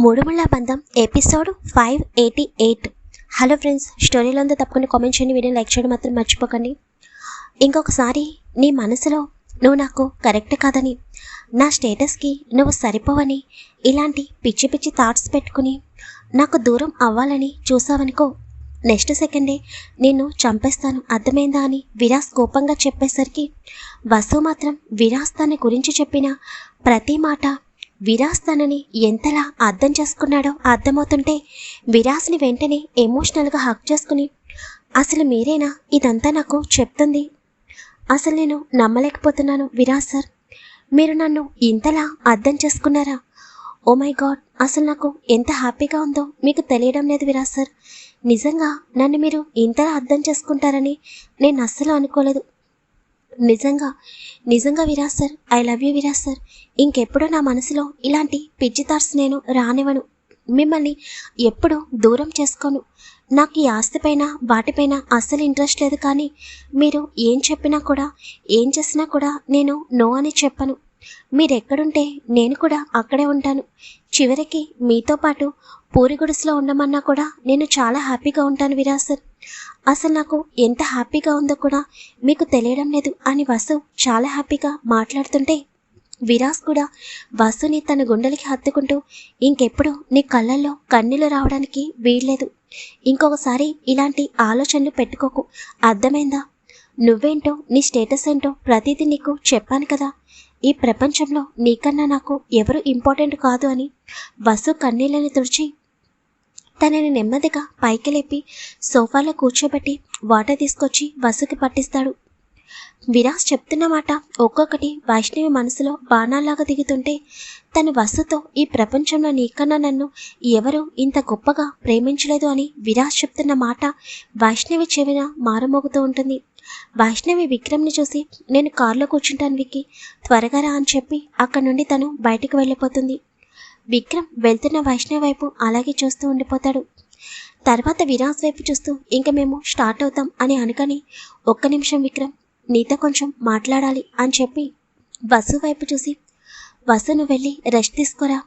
మూడుముళ్ళ బంధం episode 588. Hello friends, స్టోరీలో ఉందో తప్పకుండా కామెంట్ చేయండి, వీడియో లైక్ చేయడం మాత్రం మర్చిపోకండి. ఇంకొకసారి నీ మనసులో నువ్వు నాకు కరెక్ట్ కాదని, నా స్టేటస్కి నువ్వు సరిపోవని, ఇలాంటి పిచ్చి పిచ్చి థాట్స్ పెట్టుకుని నాకు దూరం అవ్వాలని చూసావనుకో, నెక్స్ట్ సెకండే నిన్ను చంపేస్తాను, అర్థమైందా అని విరాస్ కోపంగా చెప్పేసరికి వసు మాత్రం విరాస్ తన గురించి చెప్పిన ప్రతి మాట విరాస్ తనని ఎంతలా అర్థం చేసుకున్నాడో అర్థమవుతుంటే విరాస్ని వెంటనే ఎమోషనల్గా హక్ చేసుకుని, అసలు మీరేనా ఇదంతా నాకు చెప్తుంది? అసలు నేను నమ్మలేకపోతున్నాను విరాస్ సార్, మీరు నన్ను ఇంతలా అర్థం చేసుకున్నారా? ఓ మై గాడ్, అసలు నాకు ఎంత హ్యాపీగా ఉందో మీకు తెలియడం లేదు విరాస్ సార్. నిజంగా నన్ను మీరు ఇంతలా అర్థం చేసుకుంటారని నేను అస్సలు అనుకోలేదు. నిజంగా Viraj sir, I love you Viraj sir. ఇంకెప్పుడు నా మనసులో ఇలాంటి పిచ్చి థాట్స్ నేను రానివ్వను. మిమ్మల్ని ఎప్పుడు దూరం చేసుకోను. నాకు ఈ ఆస్తిపైన వాటిపైన అస్సలు ఇంట్రెస్ట్ లేదు, కానీ మీరు ఏం చెప్పినా కూడా ఏం చేసినా కూడా నేను నో అని చెప్పను. మీరెక్కడుంటే నేను కూడా అక్కడే ఉంటాను. చివరికి మీతో పాటు పూరి గుడిసెలో ఉండమన్నా కూడా నేను చాలా హ్యాపీగా ఉంటాను విరాస్ సార్. అసలు నాకు ఎంత హ్యాపీగా ఉందో కూడా మీకు తెలియడం లేదు అని వసు చాలా హ్యాపీగా మాట్లాడుతుంటే విరాస్ కూడా వసుని తన గుండెలకి హత్తుకుంటూ, ఇంకెప్పుడు నీ కళ్ళల్లో కన్నీళ్ళు రావడానికి వీల్లేదు. ఇంకొకసారి ఇలాంటి ఆలోచనలు పెట్టుకోకు, అర్థమైందా? నువ్వేంటో నీ స్టేటస్ ఏంటో ప్రతిదీ నీకు చెప్పాను కదా. ఈ ప్రపంచంలో నీకన్నా నాకు ఎవరు ఇంపార్టెంట్ కాదు అని వసు కన్నీళ్ళని తుడిచి తనని నెమ్మదిగా పైకి లేపి సోఫాలో కూర్చోబెట్టి వాటర్ తీసుకొచ్చి వసుకి పట్టిస్తాడు. విరాస్ చెప్తున్న మాట ఒక్కొక్కటి వైష్ణవి మనసులో బాణాల్లాగా దిగుతుంటే, తన వసుతో ఈ ప్రపంచంలో నీకన్నా నన్ను ఎవరు ఇంత గొప్పగా ప్రేమించలేదు అని విరాస్ చెప్తున్న మాట వైష్ణవి చెవిన మారుమోగుతూ ఉంటుంది. వైష్ణవి విక్రమ్ని చూసి, నేను కారులో కూర్చుంటాను విక్కీ, త్వరగా రా అని చెప్పి అక్కడి నుండి తను బయటికి వెళ్ళిపోతుంది. విక్రమ్ వెళ్తున్న వైష్ణవి వైపు అలాగే చూస్తూ ఉండిపోతాడు. తర్వాత విరాస్ వైపు చూస్తూ, ఇంక మేము స్టార్ట్ అవుతాం అని అనుకని, ఒక్క నిమిషం విక్రమ్, నీతో కొంచెం మాట్లాడాలి అని చెప్పి వసు వైపు చూసి, వసు నువ్వు వెళ్ళి రెస్ట్ తీసుకోరా,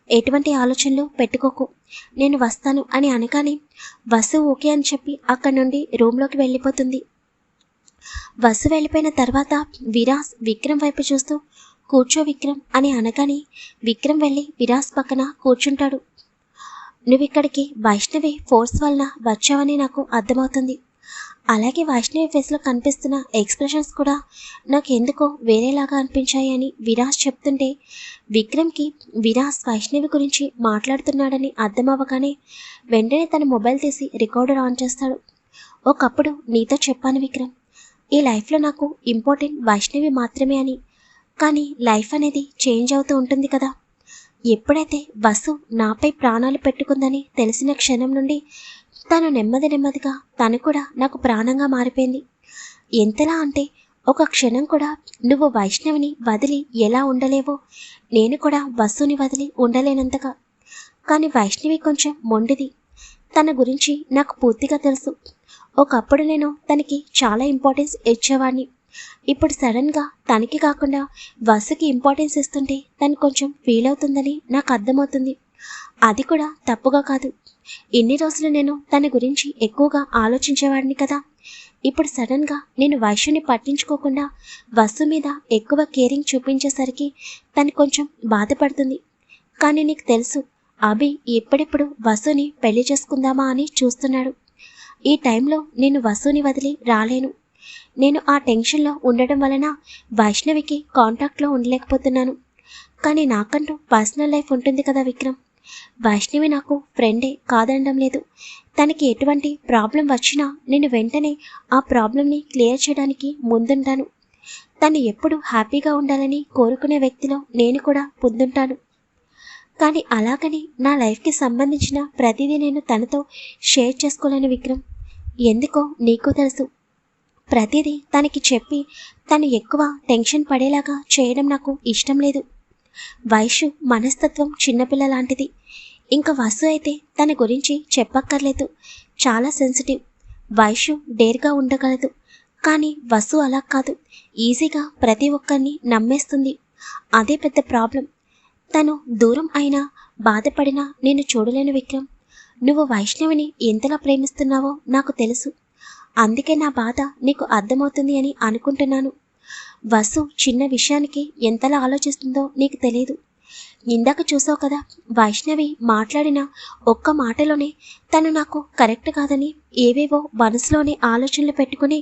ఎటువంటి ఆలోచనలు పెట్టుకోకు, నేను వస్తాను అని అనగానే వసు ఓకే అని చెప్పి అక్కడి నుండి రూమ్లోకి వెళ్ళిపోతుంది. వసు వెళ్ళిపోయిన తర్వాత విరాస్ విక్రమ్ వైపు చూస్తూ, కూర్చో విక్రమ్ అని అనగానే విక్రమ్ వెళ్ళి విరాస్ పక్కన కూర్చుంటాడు. నువ్విక్కడికి వైష్ణవి ఫోర్స్ వలన వచ్చావని నాకు అర్థమవుతుంది. అలాగే వైష్ణవి ఫేస్లో కనిపిస్తున్న ఎక్స్ప్రెషన్స్ కూడా నాకు ఎందుకో వేరేలాగా అనిపించాయి అని విరాస్ చెప్తుంటే, విక్రమ్కి విరాస్ వైష్ణవి గురించి మాట్లాడుతున్నాడని అర్థమవ్వగానే వెంటనే తన మొబైల్ తీసి రికార్డర్ ఆన్ చేస్తాడు. ఒకప్పుడు నీతో చెప్పాను విక్రమ్, ఈ లైఫ్లో నాకు ఇంపార్టెంట్ వైష్ణవి మాత్రమే అని. కానీ లైఫ్ అనేది చేంజ్ అవుతూ ఉంటుంది కదా. ఎప్పుడైతే వసు నాపై ప్రాణాలు పెట్టుకుందని తెలిసిన క్షణం నుండి తను నెమ్మదిగా తను కూడా నాకు ప్రాణంగా మారిపోయింది. ఎంతలా అంటే ఒక క్షణం కూడా నువ్వు వైష్ణవిని వదిలి ఎలా ఉండలేవో నేను కూడా వసుని వదిలి ఉండలేనంతగా. కానీ వైష్ణవి కొంచెం మొండిది, తన గురించి నాకు పూర్తిగా తెలుసు. ఒకప్పుడు నేను తనకి చాలా ఇంపార్టెన్స్ ఇచ్చేవాడిని. ఇప్పుడు సడన్గా తనకి కాకుండా వసుకి ఇంపార్టెన్స్ ఇస్తుంటే తను కొంచెం ఫీల్ అవుతుందని నాకు అర్థమవుతుంది. అది కూడా తప్పుగా కాదు. ఇన్ని రోజులు నేను తన గురించి ఎక్కువగా ఆలోచించేవాడిని కదా. ఇప్పుడు సడన్గా నేను వైష్ణుని పట్టించుకోకుండా వసు మీద ఎక్కువ కేరింగ్ చూపించేసరికి తను కొంచెం బాధపడుతుంది. కానీ నీకు తెలుసు, అభి ఎప్పుడెప్పుడు వసుని పెళ్లి చేసుకుందామా అని చూస్తున్నాడు. ఈ టైంలో నేను వసుని వదిలి రాలేను. నేను ఆ టెన్షన్లో ఉండడం వలన వైష్ణవికి కాంటాక్ట్లో ఉండలేకపోతున్నాను. కానీ నాకంటూ పర్సనల్ లైఫ్ ఉంటుంది కదా విక్రమ్. వైష్ణవి నాకు ఫ్రెండే, కాదనడం లేదు. తనకి ఎటువంటి ప్రాబ్లం వచ్చినా నేను వెంటనే ఆ ప్రాబ్లంని క్లియర్ చేయడానికి ముందుంటాను. తను ఎప్పుడు హ్యాపీగా ఉండాలని కోరుకునే వ్యక్తిలో నేను కూడా ముందుంటాను. కానీ అలాగని నా లైఫ్కి సంబంధించిన ప్రతిదీ నేను తనతో షేర్ చేసుకోలేను విక్రమ్. ఎందుకో నీకు తెలుసు, ప్రతిదీ తనకి చెప్పి తను ఎక్కువ టెన్షన్ పడేలాగా చేయడం నాకు ఇష్టం లేదు. వైషు మనస్తత్వం చిన్నపిల్ల లాంటిది. ఇంకా వసు అయితే తన గురించి చెప్పక్కర్లేదు, చాలా సెన్సిటివ్. వైషు డేర్గా ఉండగలదు, కానీ వసు అలా కాదు, ఈజీగా ప్రతి ఒక్కరిని నమ్మేస్తుంది. అదే పెద్ద ప్రాబ్లం. తను దూరం అయినా బాధపడినా నేను చూడలేను విక్రమ్. నువ్వు వైష్ణవిని ఎంతలా ప్రేమిస్తున్నావో నాకు తెలుసు. అందుకే నా బాధ నీకు అర్థమవుతుంది అని అనుకుంటున్నాను. వసు చిన్న విషయానికి ఎంతలా ఆలోచిస్తుందో నీకు తెలియదు. ఇందాక చూసావు కదా, వైష్ణవి మాట్లాడిన ఒక్క మాటలోనే తను నాకు కరెక్ట్ కాదని ఏవేవో మనసులోనే ఆలోచనలు పెట్టుకుని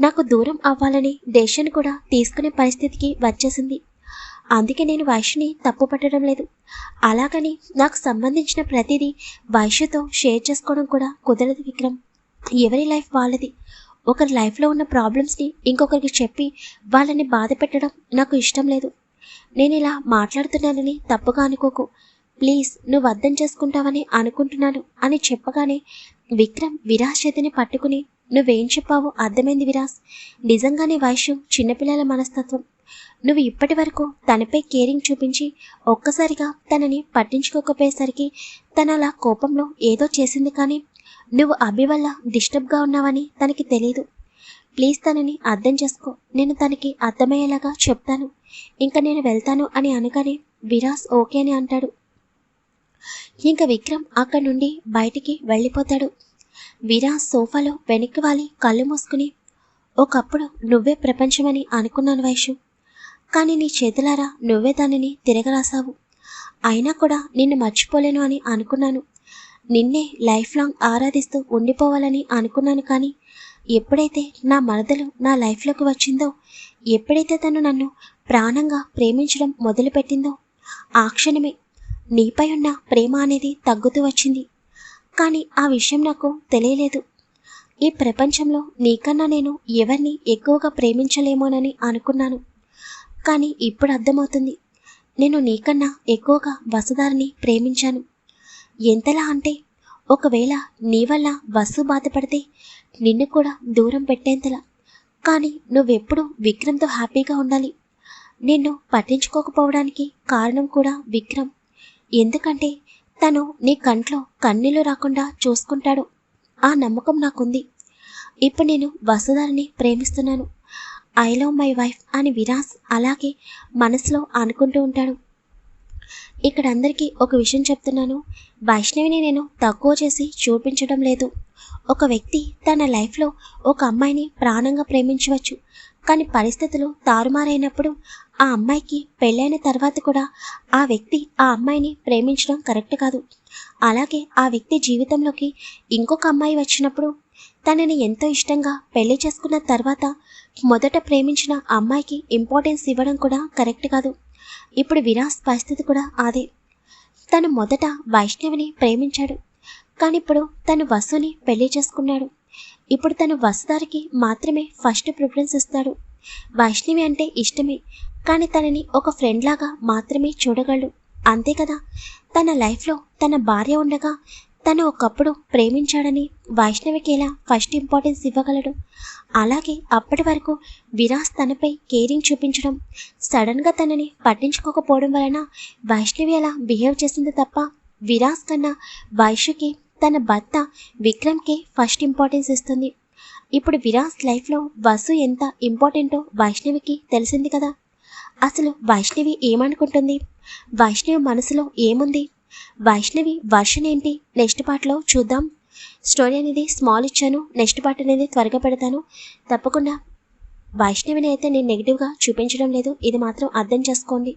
నాకు దూరం అవ్వాలని డెసిషన్ కూడా తీసుకునే పరిస్థితికి వచ్చేసింది. అందుకే నేను వైష్ణని తప్పు పట్టడం లేదు. అలాగని నాకు సంబంధించిన ప్రతిదీ వైష్ణతో షేర్ చేసుకోవడం కూడా కుదరదు విక్రమ్. ఎవరి లైఫ్ వాళ్ళది. ఒకరి లైఫ్లో ఉన్న ప్రాబ్లమ్స్ని ఇంకొకరికి చెప్పి వాళ్ళని బాధ పెట్టడం నాకు ఇష్టం లేదు. నేను ఇలా మాట్లాడుతున్నానని తప్పుగా అనుకోకు ప్లీజ్. నువ్వు అర్థం చేసుకుంటావని అనుకుంటున్నాను అని చెప్పగానే విక్రమ్ విరాజ్ చేతిని పట్టుకుని, నువ్వేం చెప్పావో అర్థమైంది విరాజ్. నిజంగానే వైష్ణవ్ చిన్నపిల్లల మనస్తత్వం. నువ్వు ఇప్పటి వరకు తనపై కేరింగ్ చూపించి ఒక్కసారిగా తనని పట్టించుకోకపోయేసరికి తన అలా కోపంలో ఏదో చేసింది. కానీ నువ్వు అభి వల్ల డిస్టర్బ్గా ఉన్నావని తనకి తెలీదు. ప్లీజ్ తనని అర్థం చేసుకో. నేను తనకి అర్థమయ్యేలాగా చెప్తాను. ఇంకా నేను వెళ్తాను అని అనగానే విరాజ్ ఓకే అని అంటాడు. ఇంకా విక్రమ్ అక్కడి నుండి బయటికి వెళ్ళిపోతాడు. విరాజ్ సోఫాలో వెనక్కి వాలి కళ్ళు మూసుకుని, ఒకప్పుడు నువ్వే ప్రపంచమని అనుకున్నాను వైషు. కానీ నీ చేతులారా నువ్వే దానిని తిరగరాసావు. అయినా కూడా నిన్ను మర్చిపోలేను అని అనుకున్నాను. నిన్నే లైఫ్ లాంగ్ ఆరాధిస్తూ ఉండిపోవాలని అనుకున్నాను. కానీ ఎప్పుడైతే నా మరదలు నా లైఫ్లోకి వచ్చిందో, ఎప్పుడైతే తను నన్ను ప్రాణంగా ప్రేమించడం మొదలుపెట్టిందో ఆ క్షణమే నీపై ఉన్న ప్రేమ అనేది తగ్గుతూ వచ్చింది. కానీ ఆ విషయం నాకు తెలియలేదు. ఈ ప్రపంచంలో నీకన్నా నేను ఎవరిని ఎక్కువగా ప్రేమించలేమోనని అనుకున్నాను. కానీ ఇప్పుడు అర్థమవుతుంది, నేను నీకన్నా ఎక్కువగా వసుధారిని ప్రేమించాను. ఎంతలా అంటే ఒకవేళ నీ వల్ల వసు బాధపడితే నిన్ను కూడా దూరం పెట్టేంతలా. కానీ నువ్వెప్పుడు విక్రమ్తో హ్యాపీగా ఉండాలి. నిన్ను పట్టించుకోకపోవడానికి కారణం కూడా విక్రమ్. ఎందుకంటే తను నీ కంట్లో కన్నీళ్లు రాకుండా చూసుకుంటాడు. ఆ నమ్మకం నాకుంది. ఇప్పుడు నేను వసుధారిని ప్రేమిస్తున్నాను. ఐ లవ్ మై వైఫ్ అని విరాజ్ అలాగే మనసులో అనుకుంటూ ఉంటాడు. ఇక్కడ అందరికీ ఒక విషయం చెప్తున్నాను. వైష్ణవిని నేను తక్కువ చేసి చూపించడం లేదు. ఒక వ్యక్తి తన లైఫ్లో ఒక అమ్మాయిని ప్రాణంగా ప్రేమించవచ్చు. కానీ పరిస్థితులు తారుమారైనప్పుడు ఆ అమ్మాయికి పెళ్ళైన తర్వాత కూడా ఆ వ్యక్తి ఆ అమ్మాయిని ప్రేమించడం కరెక్ట్ కాదు. అలాగే ఆ వ్యక్తి జీవితంలోకి ఇంకొక అమ్మాయి వచ్చినప్పుడు తనని ఎంతో ఇష్టంగా పెళ్లి చేసుకున్న తర్వాత మొదట ప్రేమించిన అమ్మాయికి ఇంపార్టెన్స్ ఇవ్వడం కూడా కరెక్ట్ కాదు. ఇప్పుడు విరాజ్ పరిస్థితి కూడా అదే. తను మొదట వైష్ణవిని ప్రేమించాడు. కానీ ఇప్పుడు తను వసుని పెళ్లి చేసుకున్నాడు. ఇప్పుడు తను వసుధారికి మాత్రమే ఫస్ట్ ప్రిఫరెన్స్ ఇస్తాడు. వైష్ణవి అంటే ఇష్టమే, కానీ తనని ఒక ఫ్రెండ్ లాగా మాత్రమే చూడగలడు. అంతే కదా. తన లైఫ్లో తన భార్య ఉండగా తను ఒకప్పుడు ప్రేమించాడని వైష్ణవికి ఎలా ఫస్ట్ ఇంపార్టెన్స్ ఇవ్వగలడు? అలాగే అప్పటి వరకు విరాజ్ తనపై కేరింగ్ చూపించడం, సడన్గా తనని పట్టించుకోకపోవడం వలన వైష్ణవి అలా బిహేవ్ చేసింది తప్ప విరాజ్ కన్నా వైష్ణవికి తన భర్త విక్రమ్కే ఫస్ట్ ఇంపార్టెన్స్ ఇస్తుంది. ఇప్పుడు విరాజ్ లైఫ్లో వసు ఎంత ఇంపార్టెంటో వైష్ణవికి తెలిసింది కదా. అసలు వైష్ణవి ఏమనుకుంటుంది? వైష్ణవి మనసులో ఏముంది? వైష్ణవి వర్షన్ ఏంటి? నెక్స్ట్ పార్ట్లో చూద్దాం. స్టోరీ అనేది స్మాల్ ఇచ్చాను, నెక్స్ట్ పార్ట్ అనేది త్వరగా పెడతాను. తప్పకుండా వైష్ణవిని అయితే నేను నెగిటివ్గా చూపించడం లేదు, ఇది మాత్రం అర్థం చేసుకోండి.